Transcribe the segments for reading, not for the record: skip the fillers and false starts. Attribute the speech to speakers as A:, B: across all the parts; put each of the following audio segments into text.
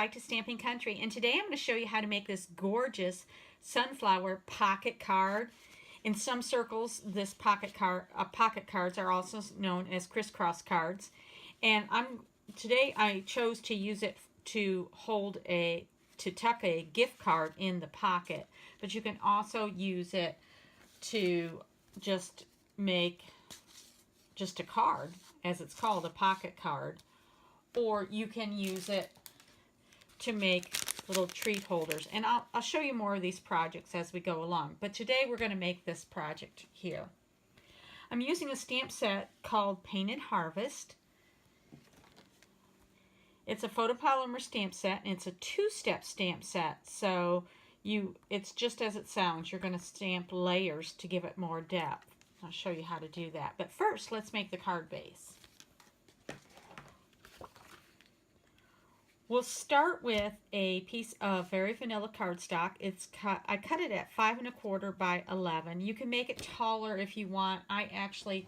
A: back to Stamping Country, and today I'm going to show you how to make this gorgeous sunflower pocket card. In some circles, this pocket cards are also known as crisscross cards, and today I chose to use it to tuck a gift card in the pocket, but you can also use it to just make just a card, as it's called, a pocket card, or you can use it to make little treat holders. And I'll show you more of these projects as we go along. But today we're going to make this project here. I'm using a stamp set called Painted Harvest. It's a photopolymer stamp set, and it's a two-step stamp set. So it's just as it sounds. You're going to stamp layers to give it more depth. I'll show you how to do that. But first, let's make the card base. We'll start with a piece of very vanilla cardstock. I cut it at 5 1/4 by 11. You can make it taller if you want. I actually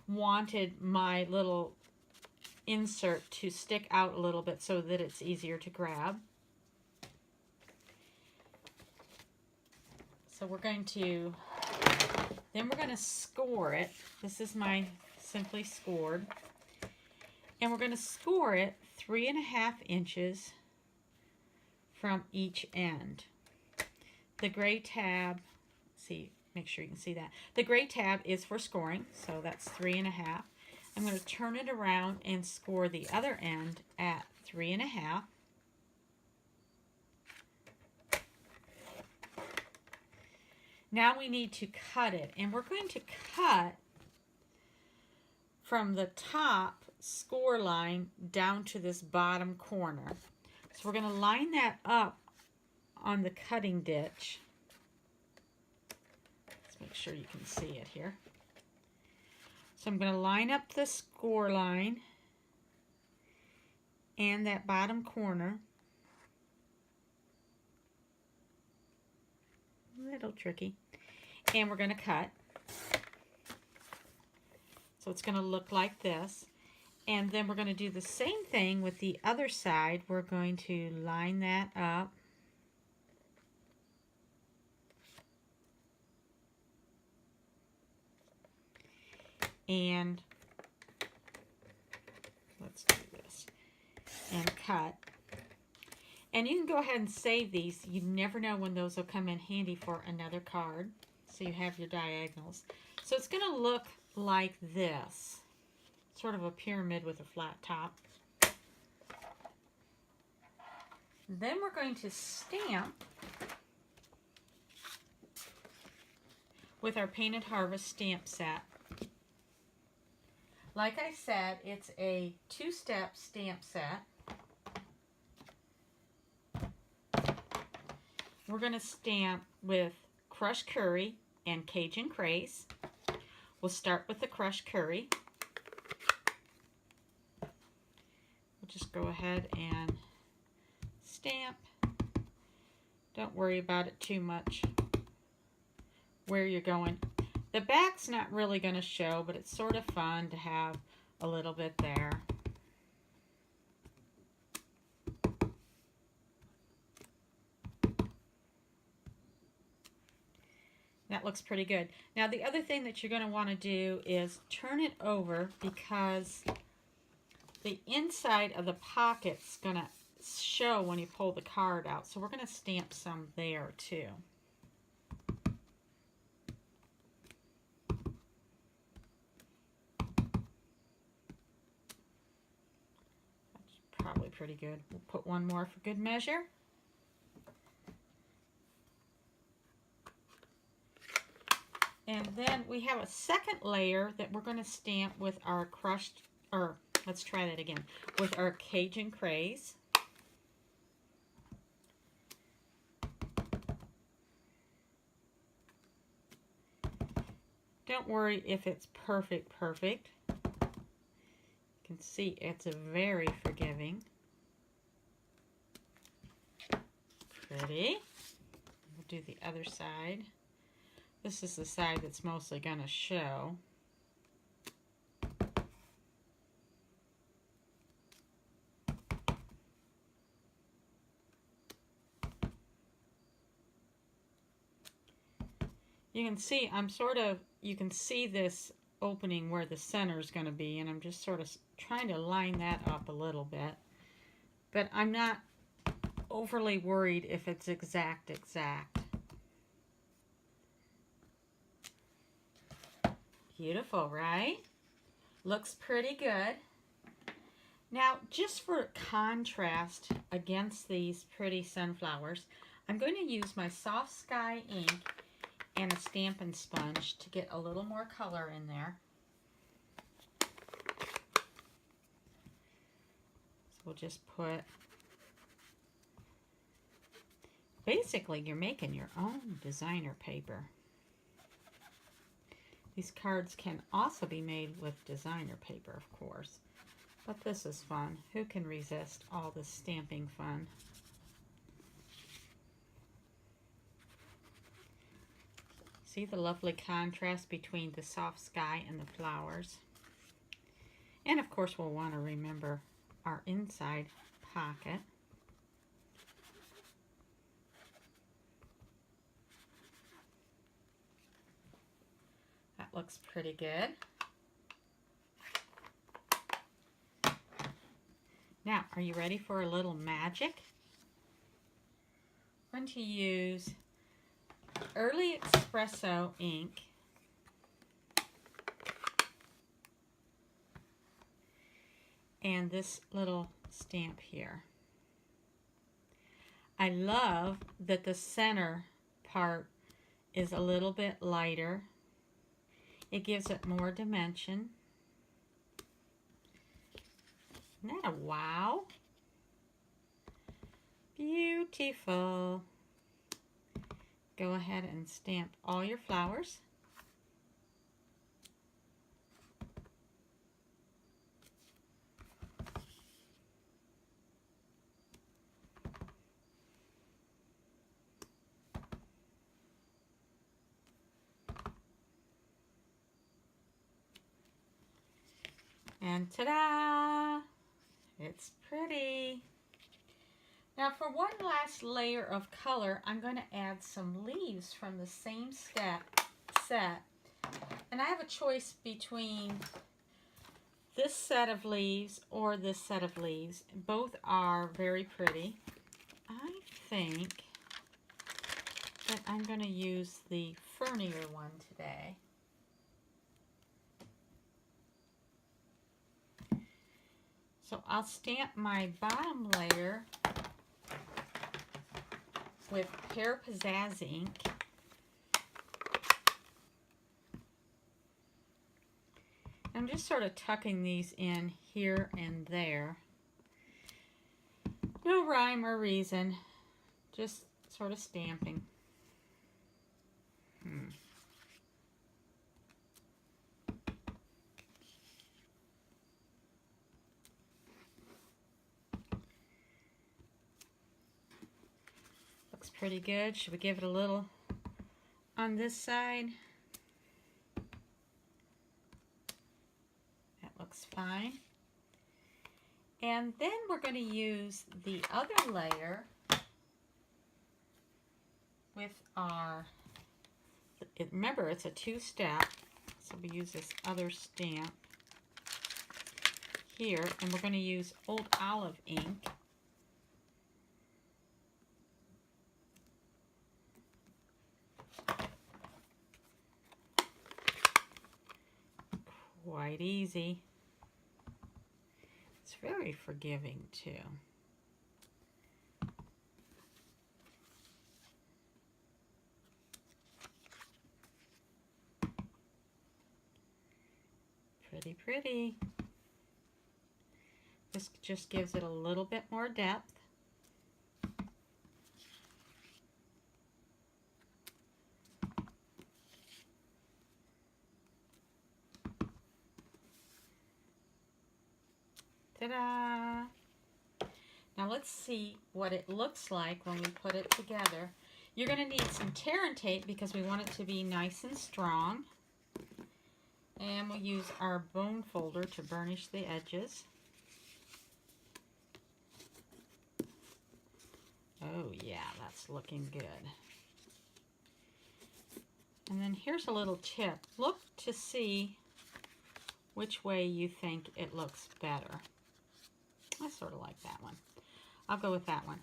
A: wanted my little insert to stick out a little bit so that it's easier to grab. So we're going to score it. This is my simply scored. And we're going to score it 3 1/2 inches from each end. The gray tab, make sure you can see that. The gray tab is for scoring, so that's 3 1/2. I'm going to turn it around and score the other end at 3 1/2. Now we need to cut it, and we're going to cut from the top score line down to this bottom corner. So we're going to line that up on the cutting ditch. Let's make sure you can see it here. So I'm going to line up the score line and that bottom corner. A little tricky. And we're going to cut. So it's going to look like this. And then we're going to do the same thing with the other side. We're going to line that up. And let's do this. And cut. And you can go ahead and save these. You never know when those will come in handy for another card. So you have your diagonals. So it's going to look like this. Sort of a pyramid with a flat top. Then we're going to stamp with our Painted Harvest stamp set. Like I said, it's a two-step stamp set. We're going to stamp with crushed curry and Cajun craze. We'll start with the crushed curry. We'll just go ahead and stamp. Don't worry about it too much where you're going. The back's not really going to show, but it's sort of fun to have a little bit there. That looks pretty good. Now the other thing that you're going to want to do is turn it over, because the inside of the pocket's going to show when you pull the card out. So we're going to stamp some there too. That's probably pretty good. We'll put one more for good measure. And then we have a second layer that we're going to stamp with our let's try that again, with our Cajun craze. Don't worry if it's perfect. You can see it's a very forgiving. Pretty. We'll do the other side. This is the side that's mostly going to show. You can see you can see this opening where the center is going to be, and I'm just sort of trying to line that up a little bit. But I'm not overly worried if it's exact. Beautiful, right? Looks pretty good. Now, just for contrast against these pretty sunflowers, I'm going to use my Soft Sky ink and a Stampin' sponge to get a little more color in there. So we'll just put, basically you're making your own designer paper. These cards can also be made with designer paper, of course. But this is fun. Who can resist all this stamping fun? See the lovely contrast between the soft sky and the flowers. And of course we'll want to remember our inside pocket. That looks pretty good. Now, are you ready for a little magic? I'm going to use Early Espresso ink and this little stamp here. I love that the center part is a little bit lighter. It gives it more dimension. Isn't that a wow? Beautiful. Go ahead and stamp all your flowers. And ta-da! It's pretty. Now for one last layer of color, I'm going to add some leaves from the same set. And I have a choice between this set of leaves or this set of leaves. Both are very pretty. I think that I'm going to use the fernier one today. So I'll stamp my bottom layer with Pear Pizzazz ink. I'm just sort of tucking these in here and there. No rhyme or reason, just sort of stamping. Looks pretty good. Should we give it a little on this side? That looks fine. And then we're going to use the other layer with our, remember it's a two-step, so we use this other stamp here, and we're going to use Old Olive ink. Quite easy. It's very forgiving too. Pretty, pretty. This just gives it a little bit more depth. Ta-da! Now let's see what it looks like when we put it together. You're going to need some tear and tape because we want it to be nice and strong. And we'll use our bone folder to burnish the edges. Oh yeah, that's looking good. And then here's a little tip. Look to see which way you think it looks better. I sort of like that one. I'll go with that one.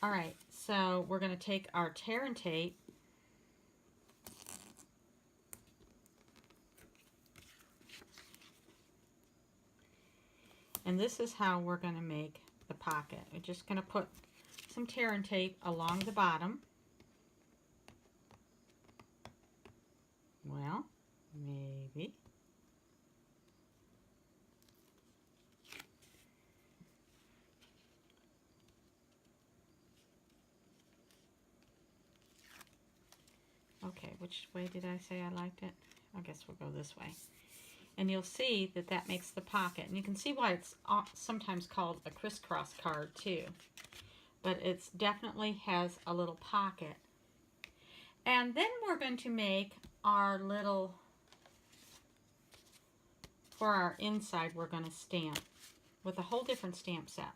A: All right, so we're going to take our tear and tape. And this is how we're going to make the pocket. We're just going to put some tear and tape along the bottom. Well, maybe. Okay, which way did I say I liked it? I guess we'll go this way. And you'll see that that makes the pocket. And you can see why it's sometimes called a crisscross card too. But it definitely has a little pocket. And then we're going to make our little, for our inside, we're going to stamp with a whole different stamp set.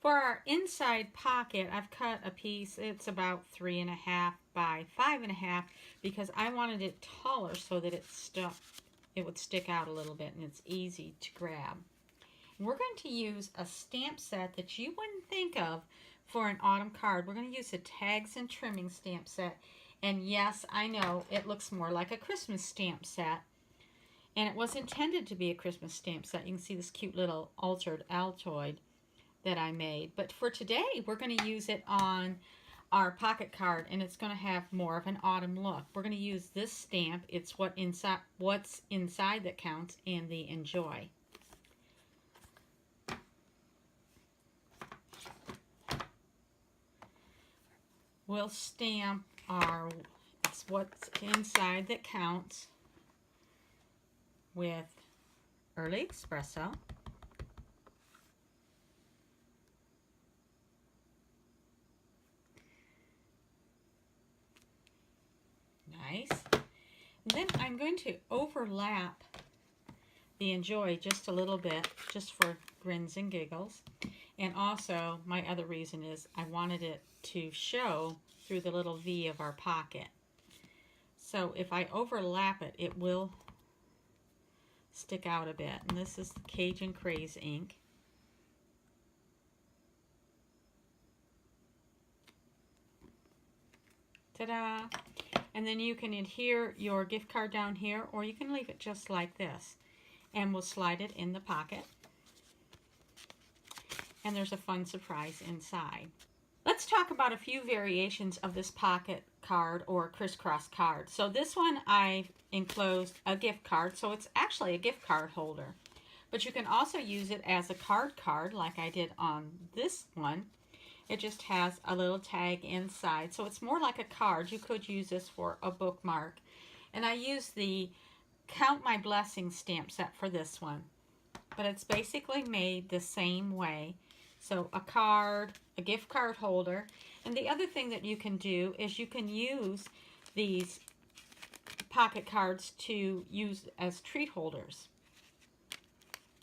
A: For our inside pocket, I've cut a piece, it's about 3.5 by 5.5 because I wanted it taller so that it would stick out a little bit and it's easy to grab. We're going to use a stamp set that you wouldn't think of for an autumn card. We're going to use a tags and trimming stamp set. And yes, I know it looks more like a Christmas stamp set. And it was intended to be a Christmas stamp set. You can see this cute little altered Altoid that I made. But for today, we're going to use it on our pocket card, and it's going to have more of an autumn look. We're going to use this stamp. It's what's inside that counts, and the Enjoy. We'll stamp our It's What's Inside That Counts with Early Espresso. Nice. Then I'm going to overlap the Enjoy just a little bit, just for grins and giggles. And also, my other reason is I wanted it to show through the little V of our pocket. So if I overlap it, it will stick out a bit. And this is Cajun Craze ink. Ta-da! And then you can adhere your gift card down here, or you can leave it just like this. And we'll slide it in the pocket. And there's a fun surprise inside. Let's talk about a few variations of this pocket card or crisscross card. So this one I've enclosed a gift card, so it's actually a gift card holder. But you can also use it as a card like I did on this one. It just has a little tag inside, so it's more like a card. You could use this for a bookmark. And I used the Count My Blessings stamp set for this one. But it's basically made the same way. So a card, a gift card holder. And the other thing that you can do is you can use these pocket cards to use as treat holders.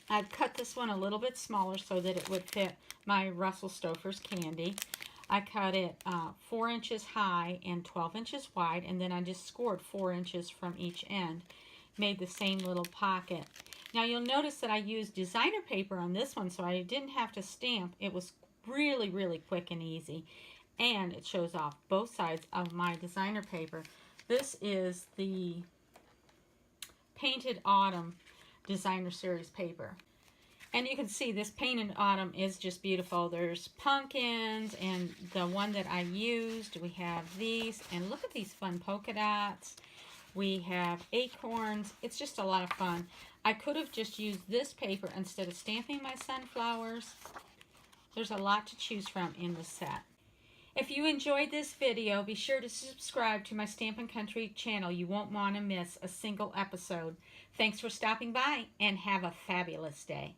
A: I've cut this one a little bit smaller so that it would fit my Russell Stover's candy. I cut it 4 inches high and 12 inches wide, and then I just scored 4 inches from each end. Made the same little pocket. Now you'll notice that I used designer paper on this one, so I didn't have to stamp. It was really, really quick and easy. And it shows off both sides of my designer paper. This is the Painted Autumn Designer Series paper. And you can see this Painted Autumn is just beautiful. There's pumpkins, and the one that I used, we have these. And look at these fun polka dots. We have acorns. It's just a lot of fun. I could have just used this paper instead of stamping my sunflowers. There's a lot to choose from in the set. If you enjoyed this video, be sure to subscribe to my Stampin' Country channel. You won't want to miss a single episode. Thanks for stopping by, and have a fabulous day.